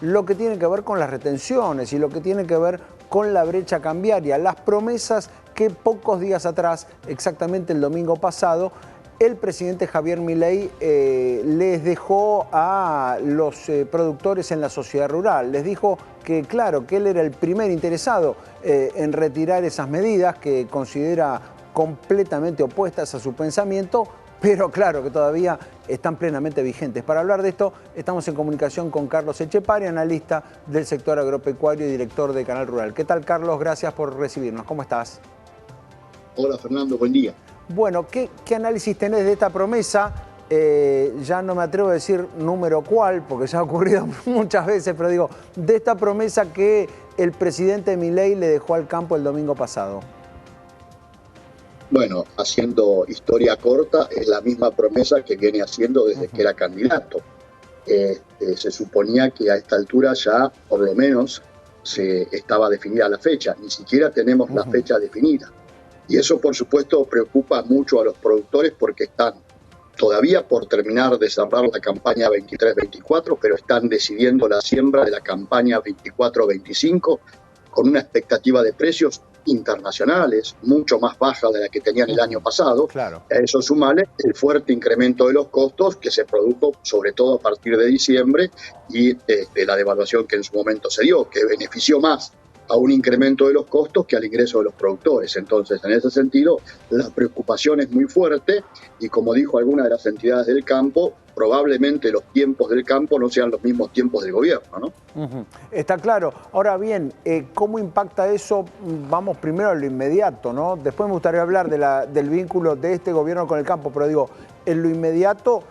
lo que tiene que ver con las retenciones y lo que tiene que ver con la brecha cambiaria, las promesas que pocos días atrás, exactamente el domingo pasado, el presidente Javier Milei les dejó a los productores en la sociedad rural. Les dijo que, claro, que él era el primer interesado en retirar esas medidas que considera completamente opuestas a su pensamiento, pero claro que todavía están plenamente vigentes. Para hablar de esto, estamos en comunicación con Carlos Echepari, analista del sector agropecuario y director de Canal Rural. ¿Qué tal, Carlos? Gracias por recibirnos. ¿Cómo estás? Hola, Fernando. Buen día. Bueno, ¿qué análisis tenés de esta promesa? Ya no me atrevo a decir número cuál, porque ya ha ocurrido muchas veces, pero digo, de esta promesa que el presidente Milei le dejó al campo el domingo pasado. Bueno, haciendo historia corta, es la misma promesa que viene haciendo desde que era candidato. Se suponía que a esta altura ya, por lo menos, se estaba definida la fecha. Ni siquiera tenemos la fecha definida. Y eso, por supuesto, preocupa mucho a los productores porque están todavía por terminar de cerrar la campaña 23-24, pero están decidiendo la siembra de la campaña 24-25 con una expectativa de precios internacionales mucho más baja de la que tenían el año pasado. Claro. A eso sumale el fuerte incremento de los costos que se produjo sobre todo a partir de diciembre y de la devaluación que en su momento se dio, que benefició más a un incremento de los costos que al ingreso de los productores. Entonces, en ese sentido, la preocupación es muy fuerte y, como dijo alguna de las entidades del campo, probablemente los tiempos del campo no sean los mismos tiempos del gobierno, ¿no? Está claro. Ahora bien, ¿cómo impacta eso? Vamos primero a lo inmediato, ¿no? Después me gustaría hablar del vínculo de este gobierno con el campo, pero digo, en lo inmediato,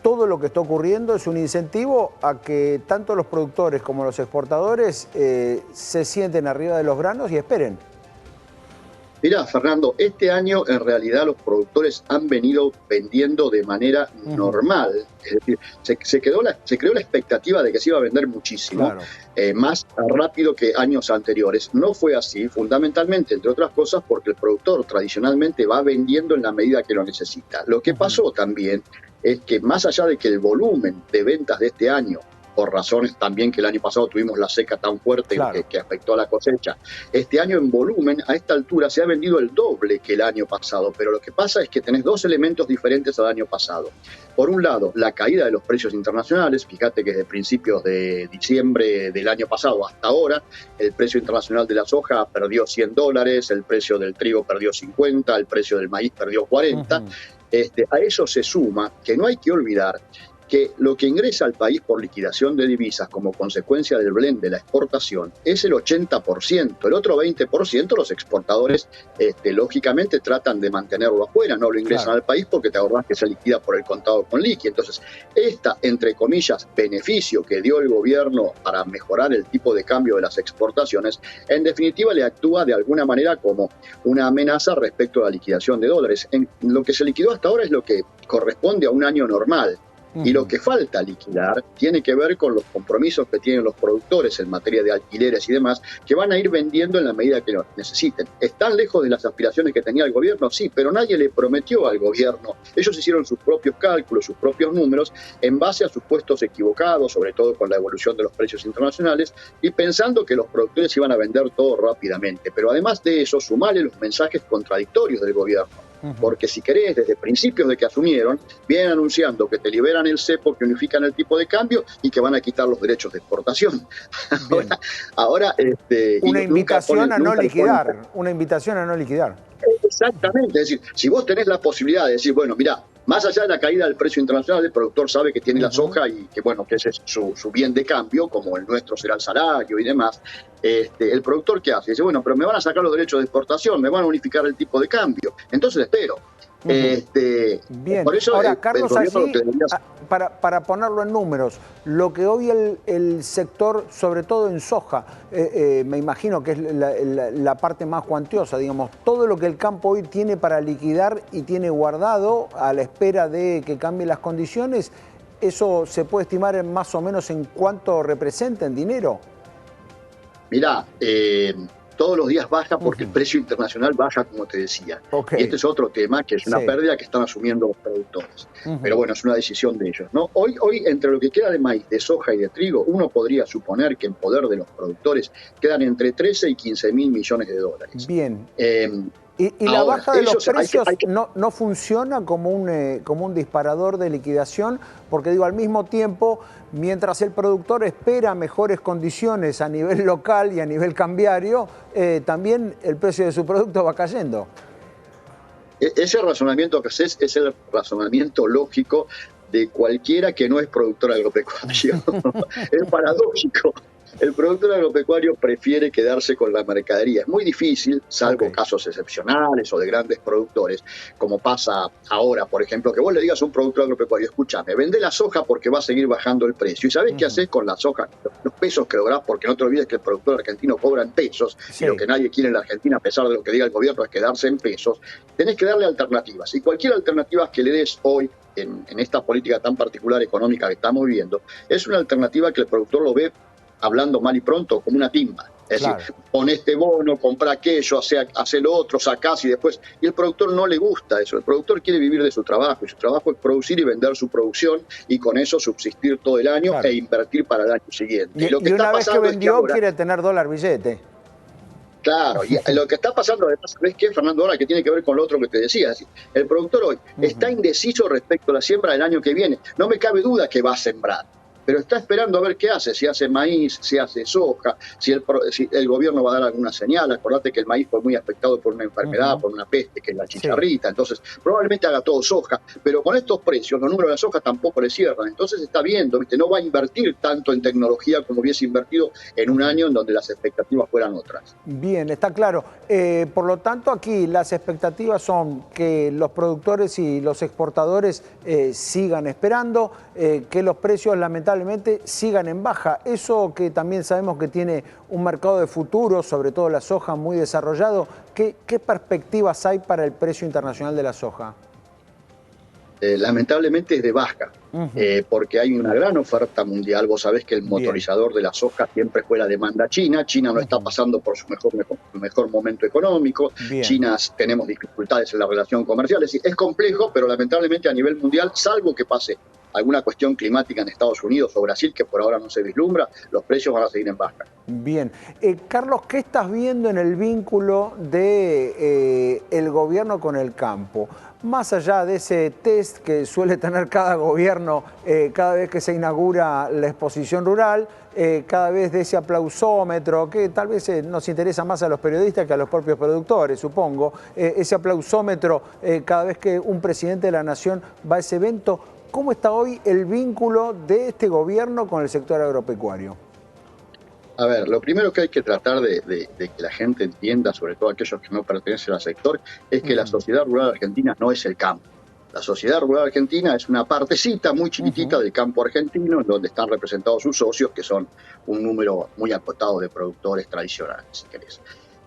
todo lo que está ocurriendo es un incentivo a que tanto los productores como los exportadores se sienten arriba de los granos y esperen. Mirá, Fernando, este año en realidad los productores han venido vendiendo de manera normal. Es decir, se creó la expectativa de que se iba a vender muchísimo, Claro. Más rápido que años anteriores. No fue así, fundamentalmente, entre otras cosas, porque el productor tradicionalmente va vendiendo en la medida que lo necesita. Lo que pasó también es que más allá de que el volumen de ventas de este año, por razones también que el año pasado tuvimos la seca tan fuerte, claro, que afectó a la cosecha. Este año en volumen, a esta altura, se ha vendido el doble que el año pasado, pero lo que pasa es que tenés dos elementos diferentes al año pasado. Por un lado, la caída de los precios internacionales. Fíjate que desde principios de diciembre del año pasado hasta ahora, el precio internacional de la soja perdió $100, el precio del trigo perdió 50, el precio del maíz perdió 40. A eso se suma que no hay que olvidar que lo que ingresa al país por liquidación de divisas como consecuencia del blend de la exportación es el 80%. El otro 20% los exportadores lógicamente tratan de mantenerlo afuera, no lo ingresan al país porque te acordás que se liquida por el contado con liqui. Entonces, entre comillas, beneficio que dio el gobierno para mejorar el tipo de cambio de las exportaciones, en definitiva le actúa de alguna manera como una amenaza respecto a la liquidación de dólares. Lo que se liquidó hasta ahora es lo que corresponde a un año normal. Y lo que falta liquidar tiene que ver con los compromisos que tienen los productores en materia de alquileres y demás, que van a ir vendiendo en la medida que lo necesiten. ¿Están lejos de las aspiraciones que tenía el gobierno? Sí, pero nadie le prometió al gobierno. Ellos hicieron sus propios cálculos, sus propios números, en base a supuestos equivocados, sobre todo con la evolución de los precios internacionales, y pensando que los productores iban a vender todo rápidamente. Pero además de eso, sumale los mensajes contradictorios del gobierno. Porque si querés, desde principios de que asumieron, vienen anunciando que te liberan el cepo, que unifican el tipo de cambio y que van a quitar los derechos de exportación. Ahora una invitación a no liquidar, una invitación a no liquidar. Exactamente, es decir, si vos tenés la posibilidad de decir, bueno, mirá, más allá de la caída del precio internacional, el productor sabe que tiene la soja y que, bueno, que ese es su bien de cambio, como el nuestro será el salario y demás. El productor, ¿qué hace? Dice, bueno, pero me van a sacar los derechos de exportación, me van a unificar el tipo de cambio. Entonces espero. Bien, por eso ahora Carlos, allí, deberías... para ponerlo en números, lo que hoy el sector, sobre todo en soja, me imagino que es la parte más cuantiosa, digamos, todo lo que el campo hoy tiene para liquidar y tiene guardado a la espera de que cambien las condiciones, ¿eso se puede estimar más o menos en cuánto representa en dinero? Mirá, todos los días baja porque el precio internacional baja, como te decía. Y este es otro tema, que es una pérdida que están asumiendo los productores. Pero bueno, es una decisión de ellos, ¿no? Hoy, entre lo que queda de maíz, de soja y de trigo, uno podría suponer que en poder de los productores quedan entre 13 y 15 mil millones de dólares. Bien. ¿Y la baja de los precios no funciona como un disparador de liquidación? Porque digo, al mismo tiempo, mientras el productor espera mejores condiciones a nivel local y a nivel cambiario, también el precio de su producto va cayendo. Ese razonamiento que haces es el razonamiento lógico de cualquiera que no es productor agropecuario. Es paradójico. El productor agropecuario prefiere quedarse con la mercadería. Es muy difícil, salvo casos excepcionales o de grandes productores, como pasa ahora, por ejemplo, que vos le digas a un productor agropecuario, escúchame, vende la soja porque va a seguir bajando el precio. ¿Y sabés qué haces con la soja? Los pesos que lográs, porque no te olvides que el productor argentino cobra en pesos, y lo que nadie quiere en la Argentina, a pesar de lo que diga el gobierno, es quedarse en pesos. Tenés que darle alternativas. Y cualquier alternativa que le des hoy, en esta política tan particular económica que estamos viviendo, es una alternativa que el productor lo ve, hablando mal y pronto, como una timba. Es decir, pon este bono, compra aquello, hace lo otro, sacás y después... Y el productor no le gusta eso. El productor quiere vivir de su trabajo, y su trabajo es producir y vender su producción y con eso subsistir todo el año e invertir para el año siguiente. Y una vez que vendió, quiere tener dólar billete. Claro, y lo que está pasando, además, ¿sabes qué, Fernando? Ahora que tiene que ver con lo otro que te decía. El productor hoy está indeciso respecto a la siembra del año que viene. No me cabe duda que va a sembrar, pero está esperando a ver qué hace, si hace maíz, si hace soja, si el gobierno va a dar alguna señal. Acordate que el maíz fue muy afectado por una enfermedad, por una peste, que es la chicharrita, entonces probablemente haga todo soja, pero con estos precios los números de la soja tampoco le cierran, entonces está viendo, ¿viste? No va a invertir tanto en tecnología como hubiese invertido en un año en donde las expectativas fueran otras. Bien, está claro. Por lo tanto, aquí las expectativas son que los productores y los exportadores sigan esperando, que los precios lamentablemente sigan en baja. Eso que también sabemos que tiene un mercado de futuro, sobre todo la soja, muy desarrollado. ¿Qué perspectivas hay para el precio internacional de la soja? Lamentablemente es de baja, porque hay una gran oferta mundial. Vos sabés que el motorizador de la soja siempre fue la demanda china. China no está pasando por su mejor momento económico. China tenemos dificultades en la relación comercial. Es complejo, pero lamentablemente a nivel mundial, salvo que pase alguna cuestión climática en Estados Unidos o Brasil, que por ahora no se vislumbra, los precios van a seguir en baja. Bien. Carlos, ¿qué estás viendo en el vínculo de el gobierno con el campo? Más allá de ese test que suele tener cada gobierno cada vez que se inaugura la exposición rural, cada vez de ese aplausómetro, que tal vez nos interesa más a los periodistas que a los propios productores, supongo, ese aplausómetro cada vez que un presidente de la nación va a ese evento. ¿Cómo está hoy el vínculo de este gobierno con el sector agropecuario? A ver, lo primero que hay que tratar de que la gente entienda, sobre todo aquellos que no pertenecen al sector, es que la sociedad rural argentina no es el campo. La sociedad rural argentina es una partecita muy chiquitita del campo argentino, en donde están representados sus socios, que son un número muy acotado de productores tradicionales, si querés.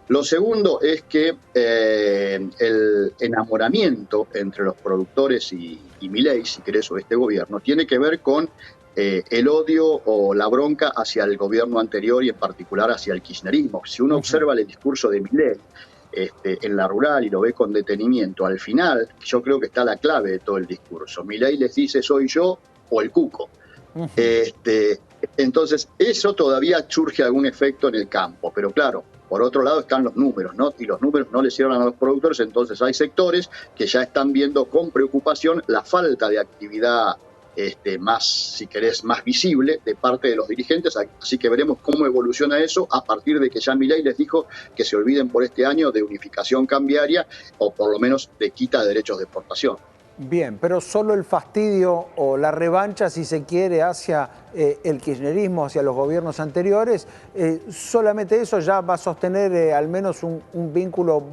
Lo segundo es que el enamoramiento entre los productores y Milei, si querés, o este gobierno, tiene que ver con el odio o la bronca hacia el gobierno anterior y en particular hacia el kirchnerismo. Si uno observa el discurso de Milei en la rural y lo ve con detenimiento, al final yo creo que está la clave de todo el discurso. Milei les dice soy yo o el cuco. Entonces eso todavía surge algún efecto en el campo, pero claro, por otro lado están los números, ¿no? Y los números no le cierran a los productores, entonces hay sectores que ya están viendo con preocupación la falta de actividad más, si querés, más visible de parte de los dirigentes, así que veremos cómo evoluciona eso a partir de que ya Milei les dijo que se olviden por este año de unificación cambiaria o por lo menos de quita de derechos de exportación. Bien, pero solo el fastidio o la revancha, si se quiere, hacia el kirchnerismo, hacia los gobiernos anteriores, solamente eso ya va a sostener al menos un vínculo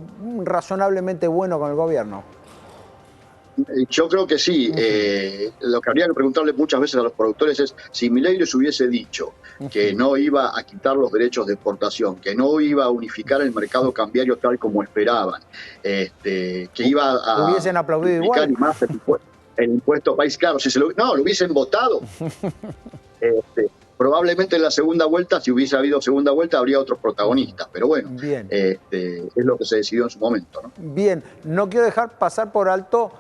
razonablemente bueno con el gobierno. Yo creo que sí. Lo que habría que preguntarle muchas veces a los productores es si Milei les hubiese dicho que no iba a quitar los derechos de exportación, que no iba a unificar el mercado cambiario tal como esperaban, que iba a hubiesen aplaudido igual. Más el impuesto país, claro, si lo hubiesen votado. Probablemente en la segunda vuelta, si hubiese habido segunda vuelta, habría otros protagonistas, pero bueno, Bien. es lo que se decidió en su momento, ¿no? Bien, no quiero dejar pasar por alto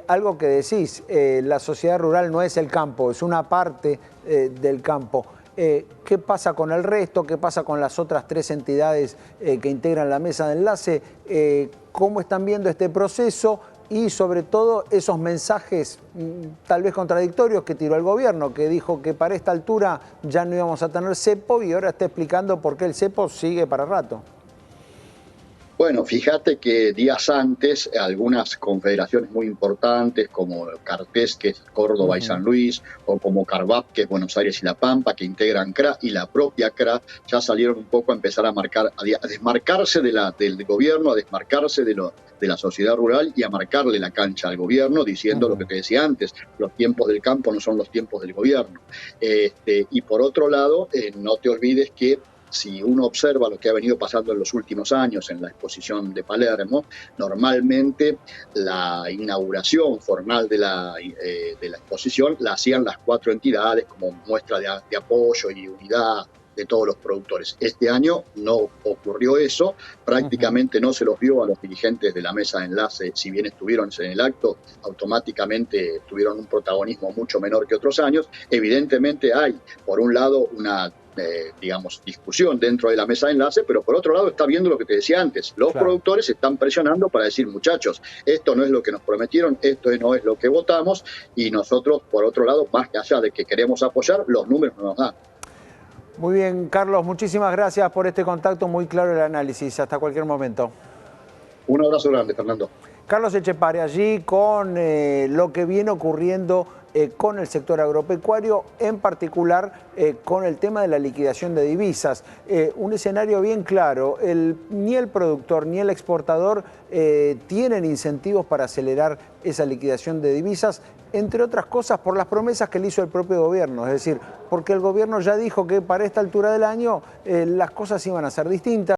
algo que decís, la sociedad rural no es el campo, es una parte del campo. ¿Qué pasa con el resto? ¿Qué pasa con las otras 3 entidades que integran la mesa de enlace? ¿Cómo están viendo este proceso? Y sobre todo esos mensajes tal vez contradictorios que tiró el gobierno, que dijo que para esta altura ya no íbamos a tener cepo y ahora está explicando por qué el cepo sigue para rato. Bueno, fíjate que días antes algunas confederaciones muy importantes como Cartés, que es Córdoba y San Luis, o como Carvap, que es Buenos Aires y La Pampa, que integran CRA, y la propia CRA, ya salieron un poco a empezar a marcar, a desmarcarse del gobierno, a desmarcarse de la sociedad rural y a marcarle la cancha al gobierno, diciendo lo que te decía antes, los tiempos del campo no son los tiempos del gobierno. Y por otro lado, no te olvides que si uno observa lo que ha venido pasando en los últimos años en la exposición de Palermo, normalmente la inauguración formal de la exposición la hacían las 4 entidades como muestra de apoyo y unidad de todos los productores. Este año no ocurrió eso, prácticamente no se los vio a los dirigentes de la mesa de enlace, si bien estuvieron en el acto, automáticamente tuvieron un protagonismo mucho menor que otros años. Evidentemente hay, por un lado, una digamos, discusión dentro de la mesa de enlace, pero por otro lado está viendo lo que te decía antes. Los productores están presionando para decir, muchachos, esto no es lo que nos prometieron, esto no es lo que votamos, y nosotros, por otro lado, más que allá de que queremos apoyar, los números no nos dan. Muy bien, Carlos, muchísimas gracias por este contacto, muy claro el análisis. Hasta cualquier momento. Un abrazo grande, Fernando. Carlos Echepare allí con lo que viene ocurriendo con el sector agropecuario, en particular con el tema de la liquidación de divisas. Un escenario bien claro, ni el productor ni el exportador tienen incentivos para acelerar esa liquidación de divisas, entre otras cosas por las promesas que le hizo el propio gobierno, es decir, porque el gobierno ya dijo que para esta altura del año las cosas iban a ser distintas.